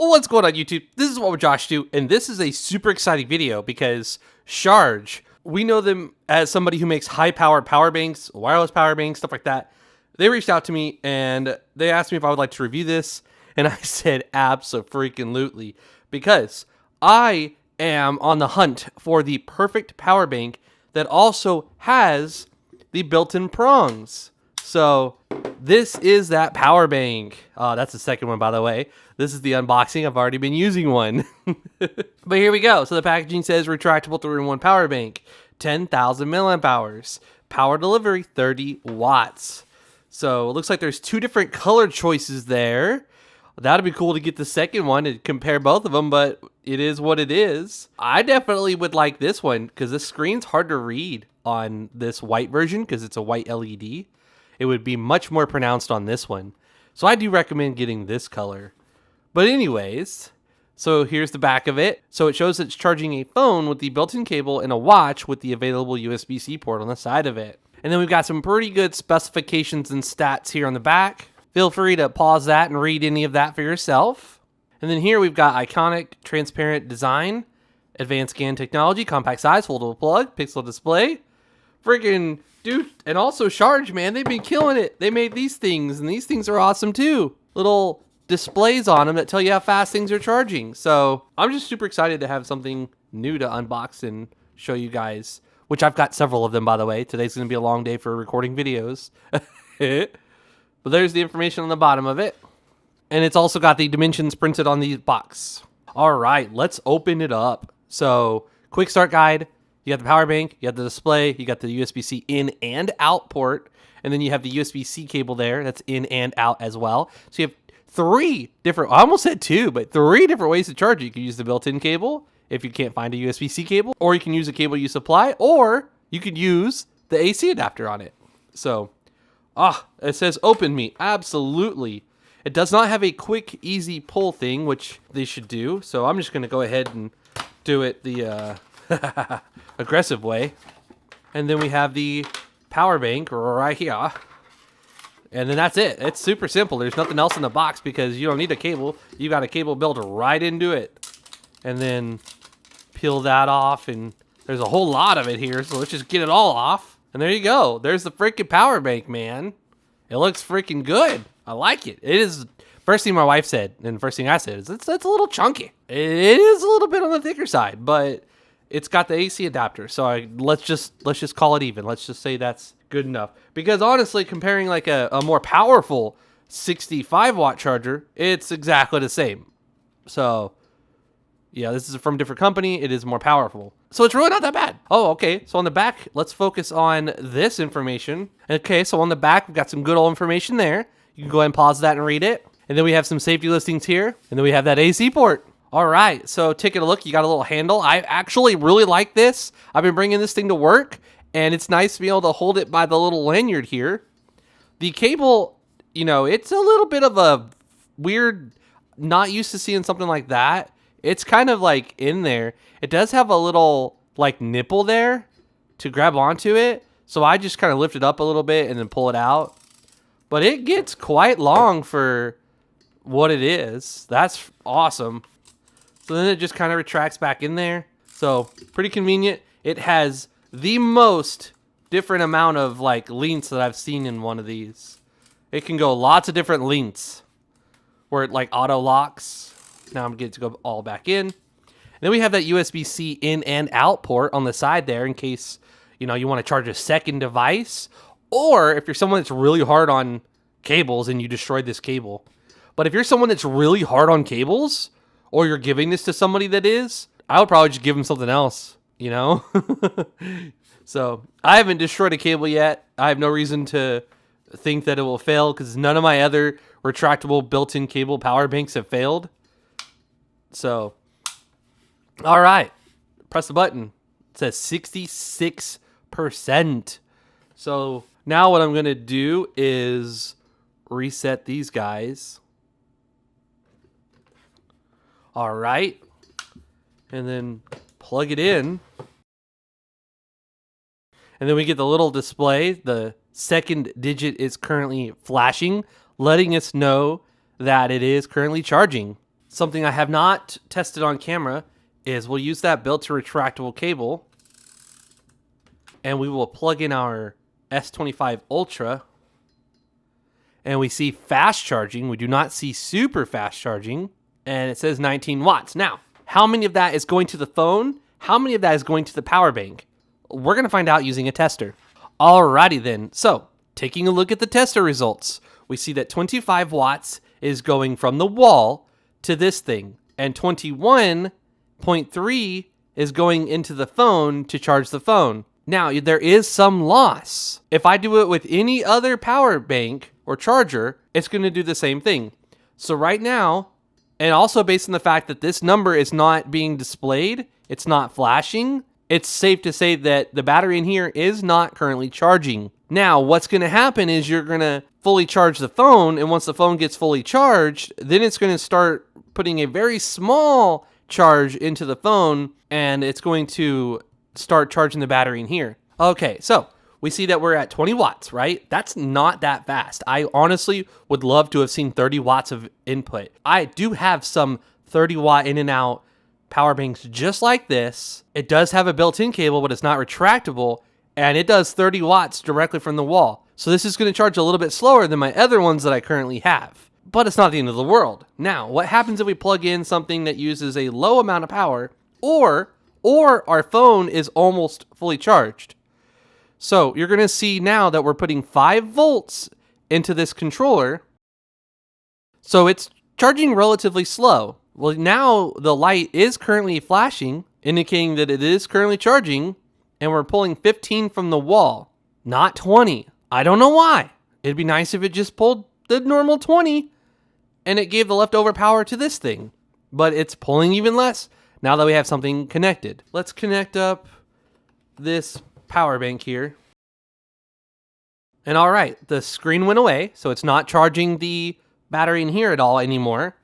What's going on, YouTube? This is what would Josh do, and this is a super exciting video because Sharge, we know them as somebody who makes high-powered power banks, wireless power banks, stuff like that. They reached out to me and they asked me if I would like to review this, and I said abso-freaking-lutely, because I am on the hunt for the perfect power bank that also has the built-in prongs. So this is that power bank. That's the second one, by the way. This is the unboxing. I've already been using one. But here we go. So the packaging says retractable 3-in-1 power bank, 10,000 milliamp hours, power delivery 30 watts. So it looks like there's two different color choices there. That'd be cool to get the second one and compare both of them, but it is what it is. I definitely would like this one because the screen's hard to read on this white version because it's a white LED. It would be much more pronounced on this one. So I do recommend getting this color. But anyways, so here's the back of it. So it shows it's charging a phone with the built-in cable and a watch with the available USB-C port on the side of it. And then we've got some pretty good specifications and stats here on the back. Feel free to pause that and read any of that for yourself. And then here we've got iconic transparent design, advanced scan technology, compact size, foldable plug, pixel display. Freaking dude, and also Sharge, man, they've been killing it. They made these things, and these things are awesome too. Little displays on them that tell you how fast things are charging. So I'm just super excited to have something new to unbox and show you guys, which I've got several of them, by the way. Today's going to be a long day for recording videos. But there's the information on the bottom of it. And it's also got the dimensions printed on the box. All right, let's open it up. So quick start guide. You got the power bank, you got the display, you got the USB-C in and out port, and then you have the USB-C cable there that's in and out as well. So you have three different, I almost said two, but three different ways to charge it. You can use the built-in cable if you can't find a USB-C cable, or you can use a cable you supply, or you could use the AC adapter on it. So, it says open me, absolutely. It does not have a quick, easy pull thing, which they should do. So I'm just gonna go ahead and do it the aggressive way. And then we have the power bank right here. And then that's it. It's super simple. There's nothing else in the box because you don't need a cable. You got a cable built right into it. And then peel that off, and there's a whole lot of it here. So let's just get it all off. And there you go. There's the freaking power bank, man. It looks freaking good. I like it. It is, first thing my wife said, and the first thing I said is it's a little chunky. It is a little bit on the thicker side, but it's got the AC adapter. So let's just call it even. Let's just say that's good enough. Because honestly, comparing like a more powerful 65 watt charger, it's exactly the same. So yeah, this is from a different company. It is more powerful. So it's really not that bad. Oh, okay. So on the back, let's focus on this information. Okay, so on the back, we've got some good old information there. You can go ahead and pause that and read it. And then we have some safety listings here. And then we have that AC port. All right, so taking a look, you got a little handle. I actually really like this. I've been bringing this thing to work, and it's nice to be able to hold it by the little lanyard here. The cable, you know, it's a little bit of a weird, not used to seeing something like that. It's kind of like in there. It does have a little like nipple there to grab onto it. So I just kind of lift it up a little bit and then pull it out. But it gets quite long for what it is. That's awesome. So then it just kind of retracts back in there. So pretty convenient. It has the most different amount of like lengths that I've seen in one of these. It can go lots of different lengths where it like auto locks. Now I'm getting to go all back in. And then we have that USB-C in and out port on the side there in case, you know, you want to charge a second device, or if you're someone that's really hard on cables and you destroyed this cable. But if you're someone that's really hard on cables, or you're giving this to somebody that is, I would probably just give them something else, you know? So I haven't destroyed a cable yet. I have no reason to think that it will fail because none of my other retractable built-in cable power banks have failed. So, all right, press the button. It says 66%. So now what I'm going to do is reset these guys. All right. And then plug it in. And then we get the little display. The second digit is currently flashing, letting us know that it is currently charging. Something I have not tested on camera is we'll use that built-in retractable cable, and we will plug in our S25 Ultra, and we see fast charging. We do not see super fast charging, and it says 19 watts. Now, how many of that is going to the phone? How many of that is going to the power bank? We're going to find out using a tester. Alrighty then. So, taking a look at the tester results, we see that 25 watts is going from the wall to this thing, and 21.3 is going into the phone to charge the phone. Now, there is some loss. If I do it with any other power bank or charger, it's going to do the same thing. So right now, and also based on the fact that this number is not being displayed, it's not flashing, it's safe to say that the battery in here is not currently charging. Now, what's going to happen is you're going to fully charge the phone, and once the phone gets fully charged, then it's going to start putting a very small charge into the phone, and it's going to start charging the battery in here. Okay, so we see that we're at 20 watts, right? That's not that fast. I honestly would love to have seen 30 watts of input. I do have some 30 watt in and out power banks just like this. It does have a built-in cable, but it's not retractable, and it does 30 watts directly from the wall. So this is going to charge a little bit slower than my other ones that I currently have, but it's not the end of the world. Now, what happens if we plug in something that uses a low amount of power, or our phone is almost fully charged? So you're going to see now that we're putting 5 volts into this controller. So it's charging relatively slow. Well, now the light is currently flashing, indicating that it is currently charging, and we're pulling 15 from the wall, not 20. I don't know why. It'd be nice if it just pulled the normal 20 and it gave the leftover power to this thing, but it's pulling even less now that we have something connected. Let's connect up this power bank here. And all right, the screen went away, so it's not charging the battery in here at all anymore.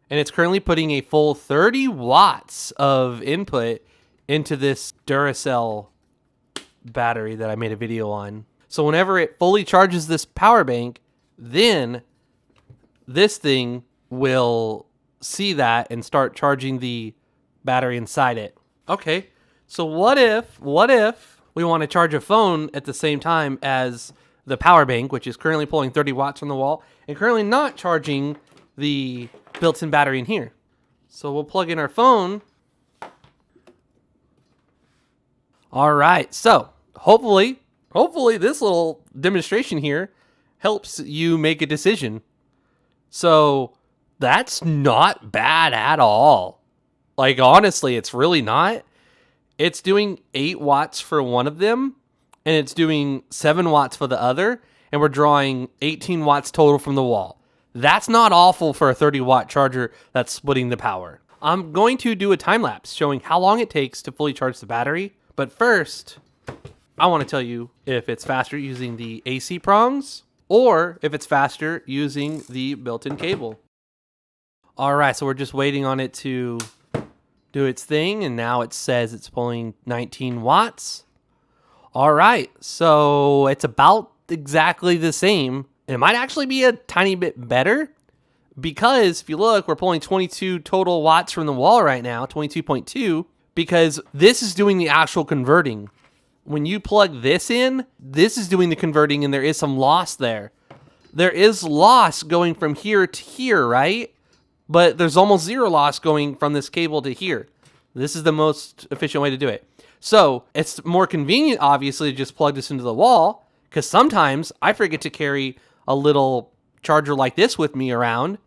And it's currently putting a full 30 watts of input into this Duracell battery that I made a video on. So whenever it fully charges this power bank, then this thing will see that and start charging the battery inside it. Okay, so what if we want to charge a phone at the same time as the power bank, which is currently pulling 30 watts from the wall and currently not charging the built-in battery in here? So we'll plug in our phone. All right, so hopefully this little demonstration here helps you make a decision. So that's not bad at all. Like, honestly, it's really not. It's doing 8 watts for one of them, and it's doing 7 watts for the other, and we're drawing 18 watts total from the wall. That's not awful for a 30 watt charger that's splitting the power. I'm going to do a time lapse showing how long it takes to fully charge the battery, but first, I want to tell you if it's faster using the AC prongs or if it's faster using the built-in cable. All right, so we're just waiting on it to do its thing, and now it says it's pulling 19 watts. All right, so it's about exactly the same. It might actually be a tiny bit better because if you look, we're pulling 22 total watts from the wall right now, 22.2, because this is doing the actual converting. When you plug this in, this is doing the converting, and there is some loss there. There is loss going from here to here, right? But there's almost zero loss going from this cable to here. This is the most efficient way to do it. So it's more convenient, obviously, to just plug this into the wall, because sometimes I forget to carry a little charger like this with me around.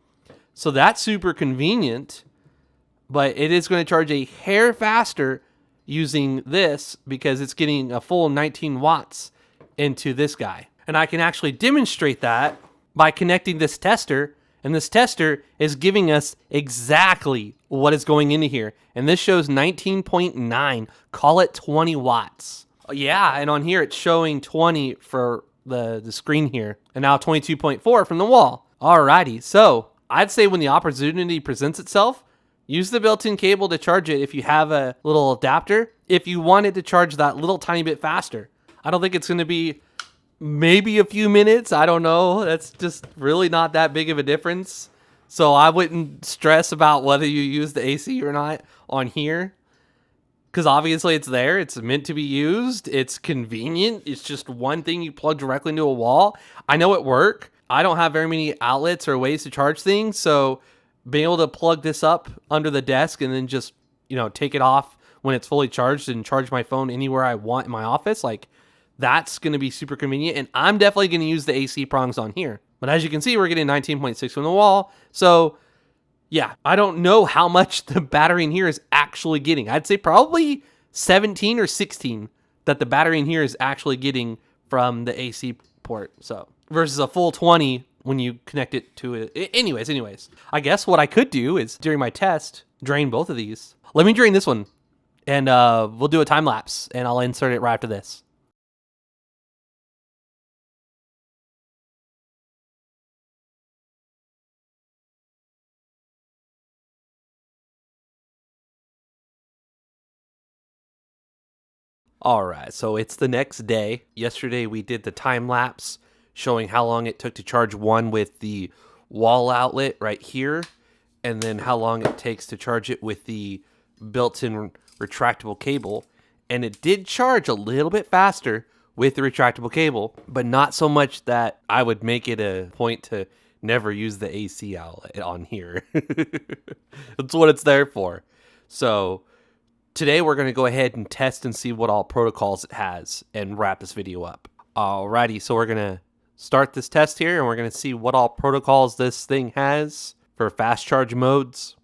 So that's super convenient, but it is going to charge a hair faster using this because it's getting a full 19 watts into this guy. And I can actually demonstrate that by connecting this tester, and this tester is giving us exactly what is going into here. And this shows 19.9, call it 20 watts. Yeah, and on here it's showing 20 for the screen here, and now 22.4 from the wall. Alrighty, so I'd say when the opportunity presents itself, use the built-in cable to charge it if you have a little adapter, if you want it to charge that little tiny bit faster. I don't think it's going to be maybe a few minutes. I don't know. That's just really not that big of a difference. So I wouldn't stress about whether you use the AC or not on here. Because obviously it's there. It's meant to be used. It's convenient. It's just one thing you plug directly into a wall. I know it work. I don't have very many outlets or ways to charge things. So being able to plug this up under the desk and then just, take it off when it's fully charged and charge my phone anywhere I want in my office, like that's going to be super convenient. And I'm definitely going to use the AC prongs on here. But as you can see, we're getting 19.6 from the wall. So yeah, I don't know how much the battery in here is actually getting. I'd say probably 17 or 16 that the battery in here is actually getting from the AC port. So versus a full 20 when you connect it to it. Anyways, I guess what I could do is during my test, drain both of these. Let me drain this one and we'll do a time lapse and I'll insert it right after this. All right, so it's the next day. Yesterday we did the time lapse showing how long it took to charge one with the wall outlet right here, and then how long it takes to charge it with the built-in retractable cable. And it did charge a little bit faster with the retractable cable, but not so much that I would make it a point to never use the AC outlet on here. That's what it's there for. So today we're going to go ahead and test and see what all protocols it has and wrap this video up. Alrighty, so we're going to start this test here and we're going to see what all protocols this thing has for fast charge modes.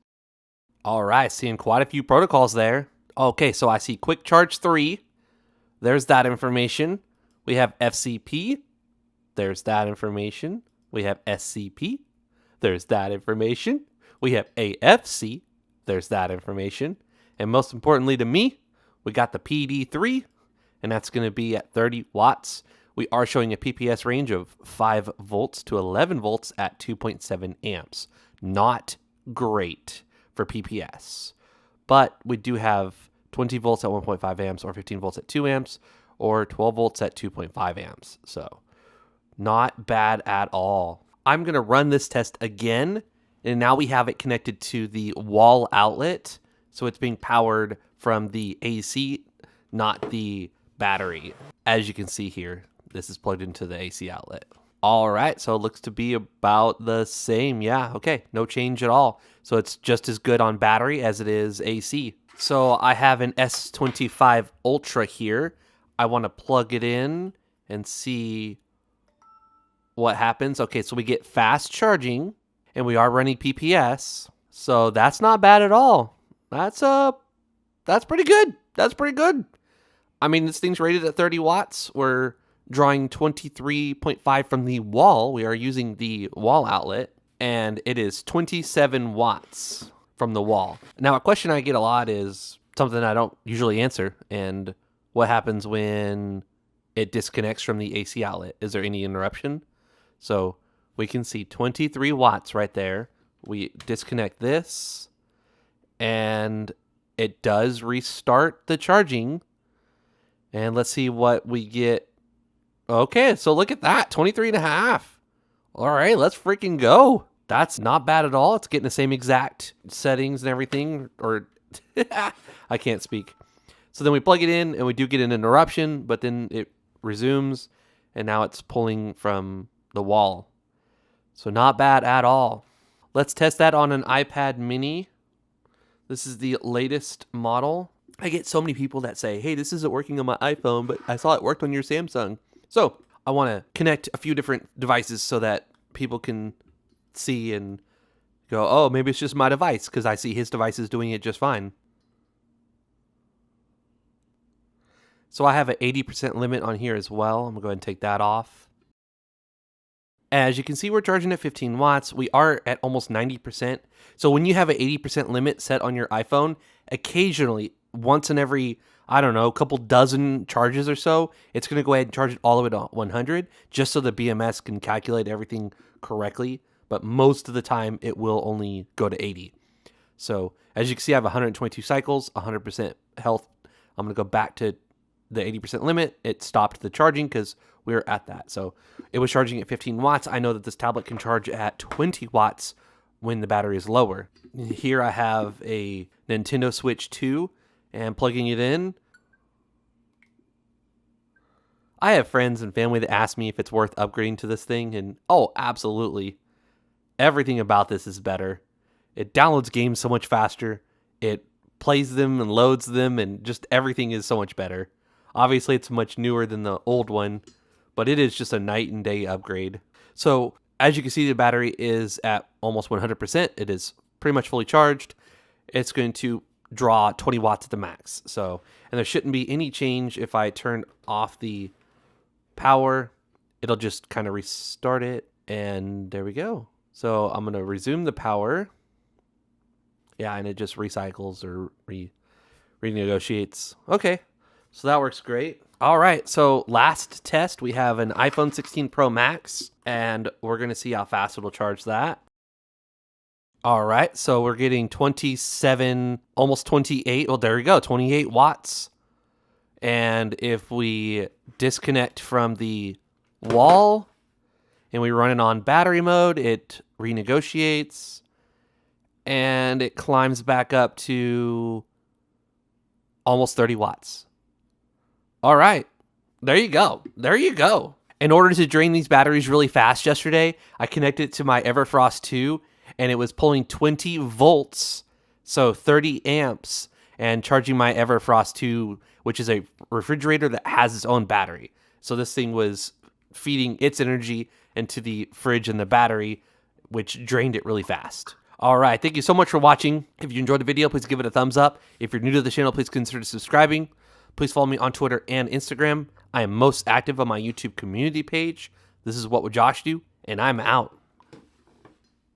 Alright, seeing quite a few protocols there. Okay, so I see Quick Charge 3. There's that information. We have FCP. There's that information. We have SCP. There's that information. We have AFC. There's that information. And most importantly to me, we got the PD3, and that's going to be at 30 watts. We are showing a PPS range of 5 volts to 11 volts at 2.7 amps. Not great for PPS, but we do have 20 volts at 1.5 amps or 15 volts at 2 amps or 12 volts at 2.5 amps. So not bad at all. I'm going to run this test again, and now we have it connected to the wall outlet. So it's being powered from the AC, not the battery. As you can see here, this is plugged into the AC outlet. All right, so it looks to be about the same. Yeah, okay, no change at all. So it's just as good on battery as it is AC. So I have an S25 Ultra here. I want to plug it in and see what happens. Okay, so we get fast charging and we are running PPS. So that's not bad at all. That's pretty good. That's pretty good. I mean, this thing's rated at 30 watts. We're drawing 23.5 from the wall. We are using the wall outlet, and it is 27 watts from the wall. Now, a question I get a lot is something I don't usually answer, and what happens when it disconnects from the AC outlet? Is there any interruption? So we can see 23 watts right there. We disconnect this, and it does restart the charging. And let's see what we get. Okay, so look at that, 23 and a half. All right, let's freaking go. That's not bad at all. It's getting the same exact settings and everything, or I can't speak. So then we plug it in and we do get an interruption, but then it resumes and now it's pulling from the wall. So not bad at all. Let's test that on an iPad mini. This is the latest model. I get so many people that say, hey, this isn't working on my iPhone, but I saw it worked on your Samsung. So I want to connect a few different devices so that people can see and go, oh, maybe it's just my device, because I see his device is doing it just fine. So I have an 80% limit on here as well. I'm going to go ahead and take that off. As you can see, we're charging at 15 watts. We are at almost 90%. So when you have an 80% limit set on your iPhone, occasionally, once in every, I don't know, couple dozen charges or so, it's going to go ahead and charge it all the way to 100, just so the BMS can calculate everything correctly. But most of the time, it will only go to 80. So as you can see, I have 122 cycles, 100% health. I'm going to go back to the 80% limit. It stopped the charging because we were at that. So it was charging at 15 watts. I know that this tablet can charge at 20 watts when the battery is lower. Here I have a Nintendo Switch 2 and plugging it in. I have friends and family that ask me if it's worth upgrading to this thing, and oh, absolutely. Everything about this is better. It downloads games so much faster. It plays them and loads them, and just everything is so much better. Obviously, it's much newer than the old one, but it is just a night and day upgrade. So, as you can see, the battery is at almost 100%. It is pretty much fully charged. It's going to draw 20 watts at the max. So, and there shouldn't be any change if I turn off the power. It'll just kind of restart it, and there we go. So I'm going to resume the power. Yeah, and it just recycles or renegotiates. Okay, so that works great. All right, so last test, we have an iPhone 16 Pro Max, and we're going to see how fast it'll charge that. All right, so we're getting 27, almost 28. Well, there we go, 28 watts. And if we disconnect from the wall and we run it on battery mode, it renegotiates and it climbs back up to almost 30 watts. All right, there you go. There you go. In order to drain these batteries really fast yesterday, I connected it to my Everfrost 2 and it was pulling 20 volts, so 30 amps, and charging my Everfrost 2, which is a refrigerator that has its own battery. So this thing was feeding its energy into the fridge and the battery, which drained it really fast. All right, thank you so much for watching. If you enjoyed the video, please give it a thumbs up. If you're new to the channel, please consider subscribing. Please follow me on Twitter and Instagram. I am most active on my YouTube community page. This is What Would Josh Do, and I'm out.